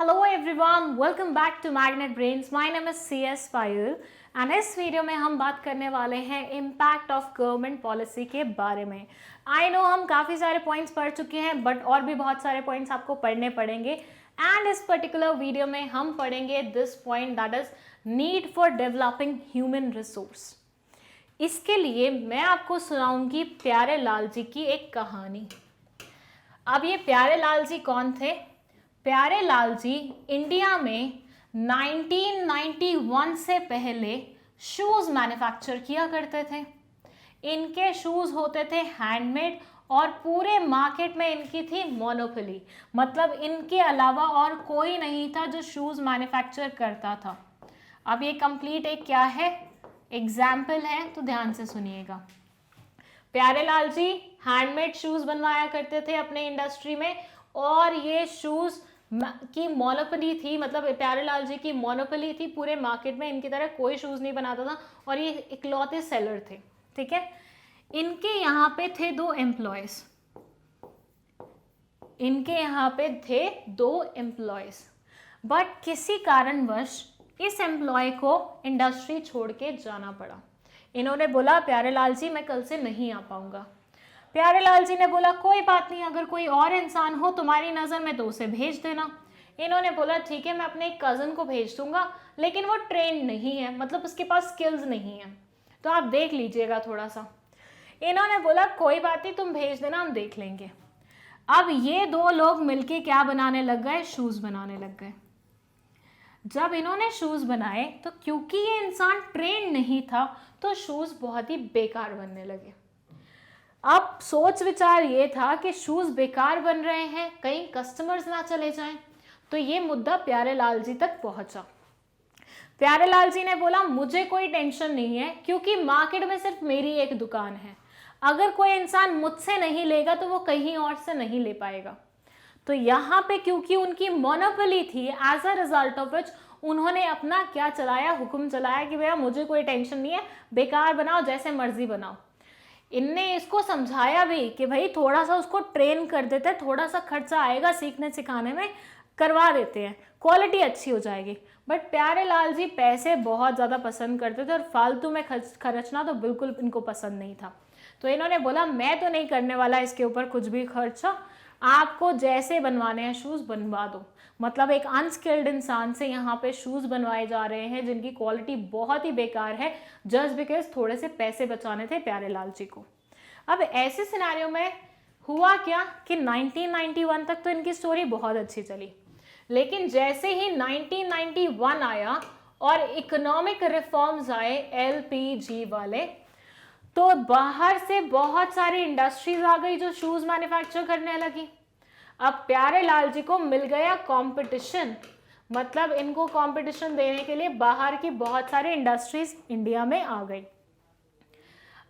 Hello everyone, welcome back to Magnet Brains. My name is CS Payal and इस video में हम बात करने वाले हैं इम्पैक्ट ऑफ गवर्नमेंट पॉलिसी के बारे में। आई नो हम काफ़ी सारे पॉइंट्स पढ़ चुके हैं बट और भी बहुत सारे पॉइंट्स आपको पढ़ने पड़ेंगे एंड इस पर्टिकुलर वीडियो में हम पढ़ेंगे this point that is need for developing human resource. इसके लिए मैं आपको सुनाऊंगी प्यारे लाल जी की एक कहानी। अब ये प्यारे लाल जी कौन थे? प्यारे लाल जी इंडिया में 1991 से पहले शूज़ मैन्युफैक्चर किया करते थे। इनके शूज़ होते थे हैंडमेड और पूरे मार्केट में इनकी थी मोनोपोली, मतलब इनके अलावा और कोई नहीं था जो शूज़ मैन्युफैक्चर करता था। अब ये कंप्लीट एक क्या है, एग्जाम्पल है, तो ध्यान से सुनिएगा। प्यारे लाल जी हैंडमेड शूज़ बनवाया करते थे अपने इंडस्ट्री में और ये शूज़ की मोनोपोली थी, मतलब प्यारे लाल जी की मोनोपोली थी पूरे मार्केट में। इनकी तरह कोई शूज़ नहीं बनाता था और ये इकलौते सेलर थे। ठीक है, इनके यहाँ पे थे दो एम्प्लॉयज़, बट किसी कारणवश इस एम्प्लॉय को इंडस्ट्री छोड़ के जाना पड़ा। इन्होंने बोला प्यारे लाल जी मैं कल से नहीं आ पाऊंगा। प्यारे लाल जी ने बोला कोई बात नहीं, अगर कोई और इंसान हो तुम्हारी नज़र में तो उसे भेज देना। इन्होंने बोला ठीक है मैं अपने एक कज़न को भेज दूंगा, लेकिन वो ट्रेंड नहीं है, मतलब उसके पास स्किल्स नहीं है, तो आप देख लीजिएगा थोड़ा सा। इन्होंने बोला कोई बात नहीं तुम भेज देना, हम देख लेंगे। अब ये दो लोग मिलके क्या बनाने लग गए, शूज़ बनाने लग गए। जब इन्होंने शूज़ बनाए तो क्योंकि ये इंसान ट्रेंड नहीं था तो शूज़ बहुत ही बेकार बनने लगे। अब सोच विचार ये था कि शूज़ बेकार बन रहे हैं, कहीं कस्टमर्स ना चले जाएं, तो ये मुद्दा प्यारे लाल जी तक पहुंचा। प्यारे लाल जी ने बोला मुझे कोई टेंशन नहीं है क्योंकि मार्केट में सिर्फ मेरी एक दुकान है, अगर कोई इंसान मुझसे नहीं लेगा तो वो कहीं और से नहीं ले पाएगा। तो यहाँ पे क्योंकि उनकी मोनोपोली थी, as a result of which उन्होंने अपना क्या चलाया, हुक्म चलाया कि भैया मुझे कोई टेंशन नहीं है, बेकार बनाओ जैसे मर्जी बनाओ। इनने इसको समझाया भी कि भाई थोड़ा सा उसको ट्रेन कर देते हैं, थोड़ा सा खर्चा आएगा सीखने सिखाने में, करवा देते हैं, क्वालिटी अच्छी हो जाएगी। बट प्यारे लाल जी पैसे बहुत ज़्यादा पसंद करते थे और फालतू में खर्चना तो बिल्कुल इनको पसंद नहीं था। तो इन्होंने बोला मैं तो नहीं करने वाला इसके ऊपर कुछ भी खर्चा, आपको जैसे बनवाने हैं शूज़ बनवा दो। मतलब एक अनस्किल्ड इंसान से यहाँ पे शूज़ बनवाए जा रहे हैं जिनकी क्वालिटी बहुत ही बेकार है, जस्ट बिकॉज थोड़े से पैसे बचाने थे प्यारे लाल जी को। अब ऐसे सिनेरियो में हुआ क्या कि 1991 तक तो इनकी स्टोरी बहुत अच्छी चली, लेकिन जैसे ही 1991 आया और इकोनॉमिक रिफॉर्म्स आए एलपीजी वाले, तो बाहर से बहुत सारी इंडस्ट्रीज आ गई जो शूज़ मैन्युफैक्चर करने लगी। अब प्यारे लाल जी को मिल गया कंपटीशन, मतलब इनको कंपटीशन देने के लिए बाहर की बहुत सारी इंडस्ट्रीज इंडिया में आ गई।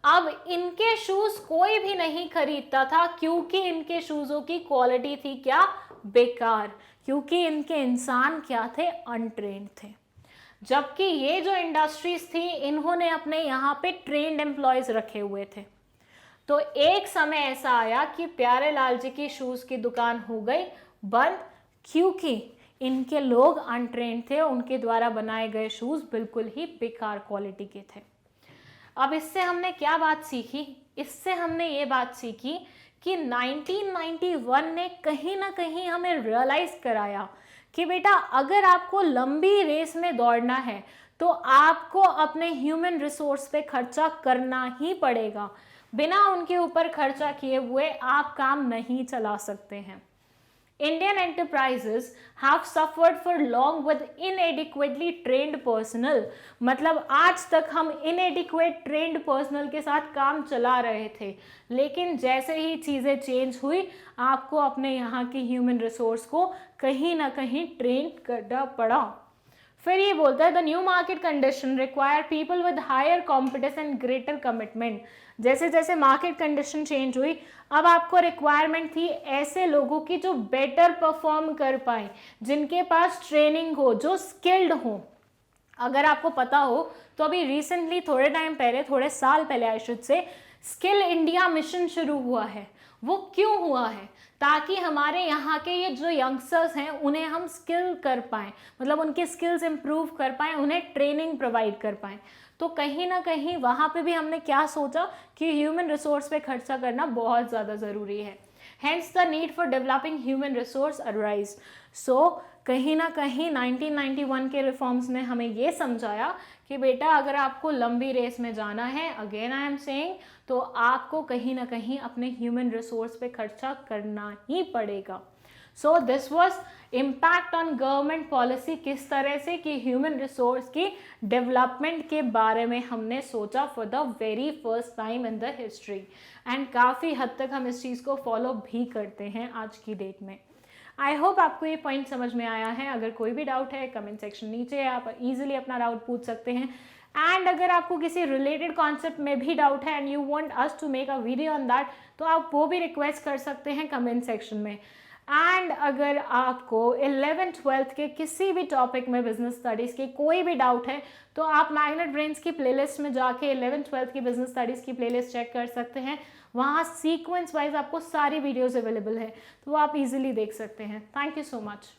अब इनके शूज़ कोई भी नहीं खरीदता था क्योंकि इनके शूज़ों की क्वालिटी थी क्या, बेकार, क्योंकि इनके इंसान क्या थे, अनट्रेन्ड थे। जबकि ये जो इंडस्ट्रीज थी इन्होंने अपने यहाँ पे ट्रेंड एम्प्लॉयज़ रखे हुए थे। तो एक समय ऐसा आया कि प्यारे लाल जी की शूज़ की दुकान हो गई बंद, क्योंकि इनके लोग अनट्रेंड थे, उनके द्वारा बनाए गए शूज़ बिल्कुल ही बेकार क्वालिटी के थे। अब इससे हमने क्या बात सीखी? इससे हमने ये बात सीखी कि 1991 ने कहीं ना कहीं हमें रियलाइज़ कराया कि बेटा अगर आपको लंबी रेस में दौड़ना है तो आपको अपने ह्यूमन रिसोर्स पे खर्चा करना ही पड़ेगा। बिना उनके ऊपर खर्चा किए हुए आप काम नहीं चला सकते हैं। Indian enterprises have suffered for long with inadequately trained personnel, मतलब आज तक हम inadequate trained personnel के साथ काम चला रहे थे, लेकिन जैसे ही चीज़ें चेंज हुई आपको अपने यहाँ की ह्यूमन रिसोर्स को कहीं ना कहीं ट्रेन करना पड़ा। फिर ये बोलता है the new market condition require people with higher competence and greater commitment. जैसे जैसे मार्केट कंडीशन चेंज हुई अब आपको रिक्वायरमेंट थी ऐसे लोगों की जो बेटर परफॉर्म कर पाए, जिनके पास ट्रेनिंग हो, जो स्किल्ड हो। अगर आपको पता हो तो अभी रिसेंटली थोड़े टाइम पहले, थोड़े साल पहले I should say, skill India mission शुरू हुआ है। वो क्यों हुआ है, ताकि हमारे यहाँ के ये जो यंगस्टर्स हैं उन्हें हम स्किल कर पाएँ, मतलब उनके स्किल्स इम्प्रूव कर पाएँ, उन्हें ट्रेनिंग प्रोवाइड कर पाएँ। तो कहीं ना कहीं वहाँ पे भी हमने क्या सोचा कि ह्यूमन रिसोर्स पे खर्चा करना बहुत ज़्यादा ज़रूरी है। Hence the need for developing human resource arise. So कहीं ना कहीं 1991 के रिफॉर्म्स ने हमें ये समझाया कि बेटा अगर आपको लंबी रेस में जाना है, अगेन आई एम सेइंग, तो आपको कहीं ना कहीं अपने ह्यूमन रिसोर्स पे खर्चा करना ही पड़ेगा। So this was impact on government policy, किस तरह से कि ह्यूमन रिसोर्स की डेवलपमेंट के बारे में हमने सोचा for the very first time in the history, and काफ़ी हद तक हम इस चीज़ को फॉलो भी करते हैं आज की डेट में। आई होप आपको ये पॉइंट समझ में आया है। अगर कोई भी डाउट है कमेंट सेक्शन नीचे है, आप इजीली अपना डाउट पूछ सकते हैं। एंड अगर आपको किसी रिलेटेड कॉन्सेप्ट में भी डाउट है and you want us to make a video on that, तो आप वो भी रिक्वेस्ट कर सकते हैं कमेंट सेक्शन में। एंड अगर आपको 11th-12th के किसी भी टॉपिक में बिजनेस स्टडीज़ के कोई भी डाउट है, तो आप मैग्नेट ब्रेन्स की प्लेलिस्ट में जाके 11th-12th की बिजनेस स्टडीज़ की प्लेलिस्ट चेक कर सकते हैं। वहाँ सीक्वेंस वाइज आपको सारी वीडियोस अवेलेबल है, तो वो आप इजीली देख सकते हैं। Thank you so much.